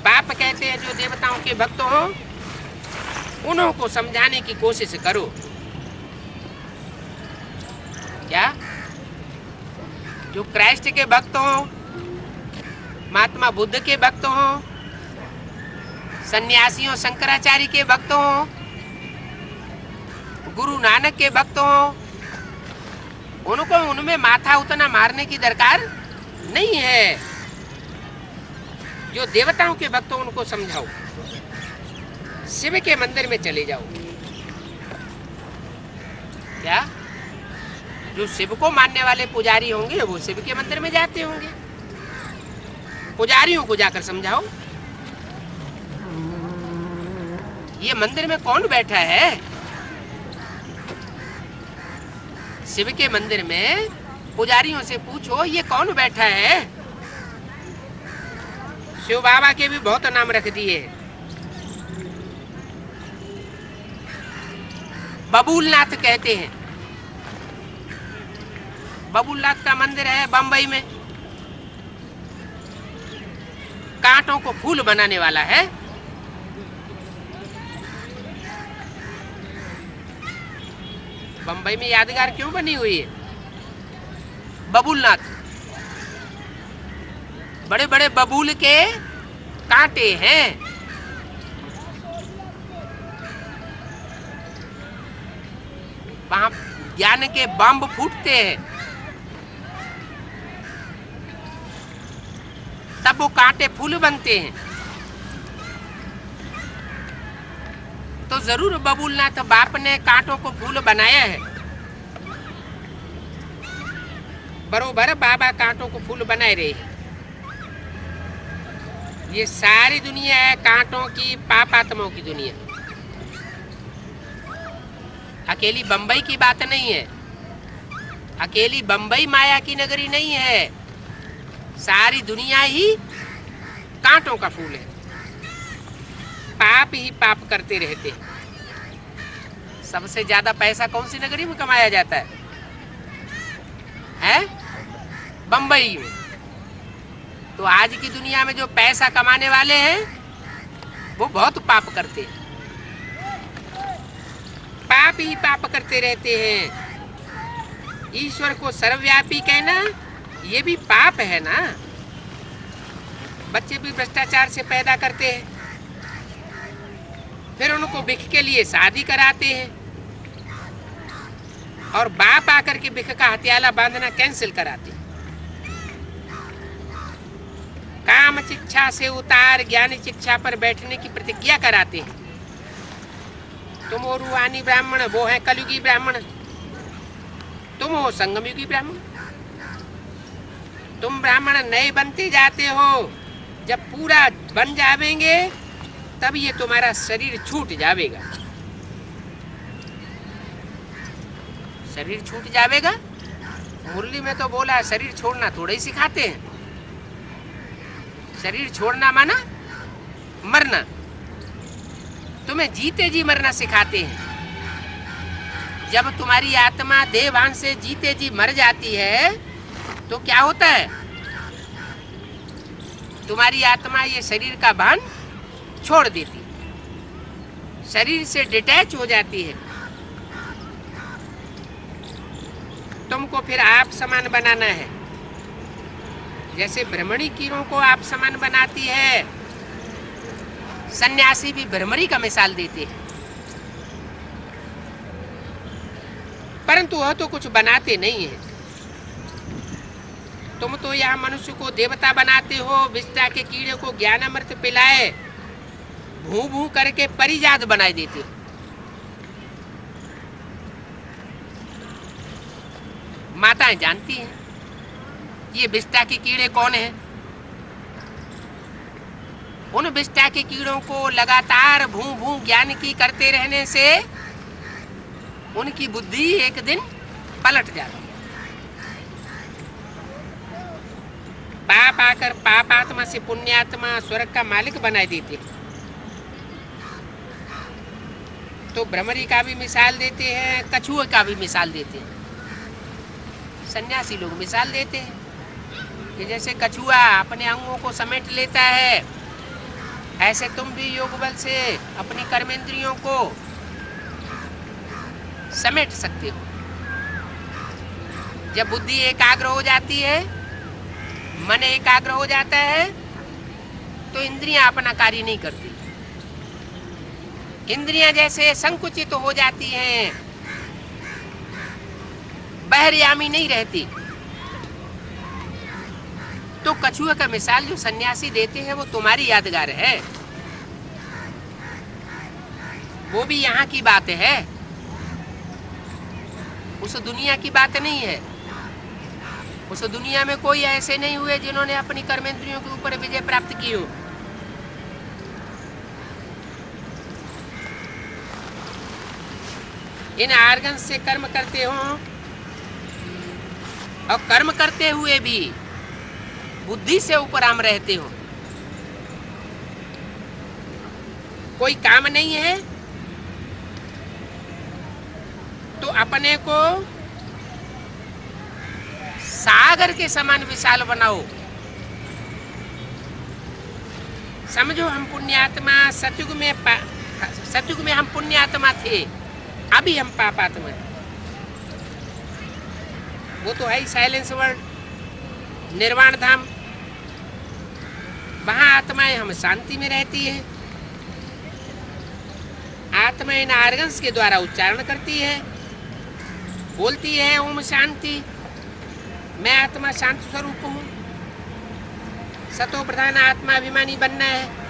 बाप कहते हैं जो देवताओं के भक्त हो उन्हों को समझाने की कोशिश करो। क्या जो क्राइस्ट के भक्त हो, महात्मा बुद्ध के भक्त हो, सन्यासियों शंकराचार्य के भक्त हो, गुरु नानक के भक्त हो, उनको उनमें माथा उतना मारने की दरकार नहीं है। जो देवताओं के भक्त हो उनको समझाओ, शिव के मंदिर में चले जाओ। क्या जो शिव को मानने वाले पुजारी होंगे वो शिव के मंदिर में जाते होंगे, पुजारियों को जाकर समझाओ ये मंदिर में कौन बैठा है। शिव के मंदिर में पुजारियों से पूछो ये कौन बैठा है। शिव बाबा के भी बहुत नाम रख दिए। बबूलनाथ कहते हैं, बबूलनाथ का मंदिर है बंबई में, कांटों को फूल बनाने वाला है। बंबई में यादगार क्यों बनी हुई है? बबूलनाथ, बड़े बड़े बबूल के कांटे हैं। वहां ज्ञान के बम फूटते हैं, तब वो कांटे फूल बनते हैं। तो जरूर बबूलनाथ बाप ने कांटों को फूल बनाया है। बरोबर बाबा कांटों को फूल बनाए रहे हैं। ये सारी दुनिया है कांटों की, पापात्माओं की दुनिया। अकेली बंबई की बात नहीं है, अकेली बंबई माया की नगरी नहीं है, सारी दुनिया ही कांटों का फूल है। पाप ही पाप करते रहते हैं। सबसे ज्यादा पैसा कौन सी नगरी में कमाया जाता है? बंबई में। तो आज की दुनिया में जो पैसा कमाने वाले हैं वो बहुत पाप करते हैं, पाप ही पाप करते रहते हैं। ईश्वर को सर्वव्यापी कहना ये भी पाप है ना। बच्चे भी भ्रष्टाचार से पैदा करते हैं, फिर उनको भिख के लिए शादी कराते हैं और बाप आकर के भिख का हथियाला बांधना कैंसिल कराते हैं। काम शिक्षा से उतार ज्ञानी शिक्षा पर बैठने की प्रतिज्ञा कराते हैं। तुम हो रूहानी ब्राह्मण, वो है कलयुगी ब्राह्मण। तुम हो संगमयुगी ब्राह्मण। तुम ब्राह्मण नए बनते जाते हो, जब पूरा बन जावेंगे तब ये तुम्हारा शरीर छूट जावेगा। शरीर छूट जावेगा, मुरली में तो बोला शरीर छोड़ना थोड़ा ही सिखाते हैं। शरीर छोड़ना माना मरना, तुम्हें जीते जी मरना सिखाते हैं। जब तुम्हारी आत्मा देहभान से जीते जी मर जाती है तो क्या होता है? तुम्हारी आत्मा ये शरीर का भान छोड़ देती है, शरीर से डिटैच हो जाती है। तुमको फिर आप समान बनाना है। जैसे भ्रमणी कीड़ों को आप समान बनाती है, सन्यासी भी भ्रमरी का मिसाल देते हैं। परंतु वह तो कुछ बनाते नहीं है। तुम तो यहाँ मनुष्य को देवता बनाते हो, विष्टा के कीड़े को ज्ञान अमृत पिलाए भू भू करके परिजात बनाए देते हो। माताएं जानती हैं ये विष्टा के कीड़े कौन हैं। उन विष्टा के कीड़ों को लगातार भू भू ज्ञान की करते रहने से उनकी बुद्धि एक दिन पलट जाती है। पाप आकर पापात्मा से पुण्यात्मा स्वर्ग का मालिक बनाए देते। तो भ्रमरी का भी मिसाल देते हैं, कछुए का भी मिसाल देते हैं। सन्यासी लोग मिसाल देते हैं कि जैसे कछुआ अपने अंगों को समेट लेता है ऐसे तुम भी योग बल से अपनी कर्मेंद्रियों को समेट सकते हो। जब बुद्धि एकाग्र हो जाती है, मन एकाग्र हो जाता है, तो इंद्रियां अपना कार्य नहीं करती। इंद्रियां जैसे संकुचित हो जाती हैं, बहरयामी नहीं रहती। तो कछुआ का मिसाल जो सन्यासी देते हैं वो तुम्हारी यादगार है, वो भी यहाँ की बात है, उस दुनिया की बात नहीं है। उस दुनिया में कोई ऐसे नहीं हुए जिन्होंने अपनी कर्मेंद्रियों के ऊपर विजय प्राप्त की हो। इन आर्गन से कर्म करते हो और कर्म करते हुए भी बुद्धि से उपराम रहते हो। कोई काम नहीं है तो अपने को सागर के समान विशाल बनाओ। समझो हम पुण्यात्मा, सतयुग में हम पुण्यात्मा थे, अभी हम पापात्मा हैं। वो तो है ही साइलेंस वर्ल्ड, निर्वाण धाम। वहां आत्माएं हम शांति में रहती है। आत्मा इन आर्गन्स के द्वारा उच्चारण करती है, बोलती है ओम शांति, मैं आत्मा शांत स्वरूप हूँ। सतो प्रधान आत्मा अभिमानी बनना है।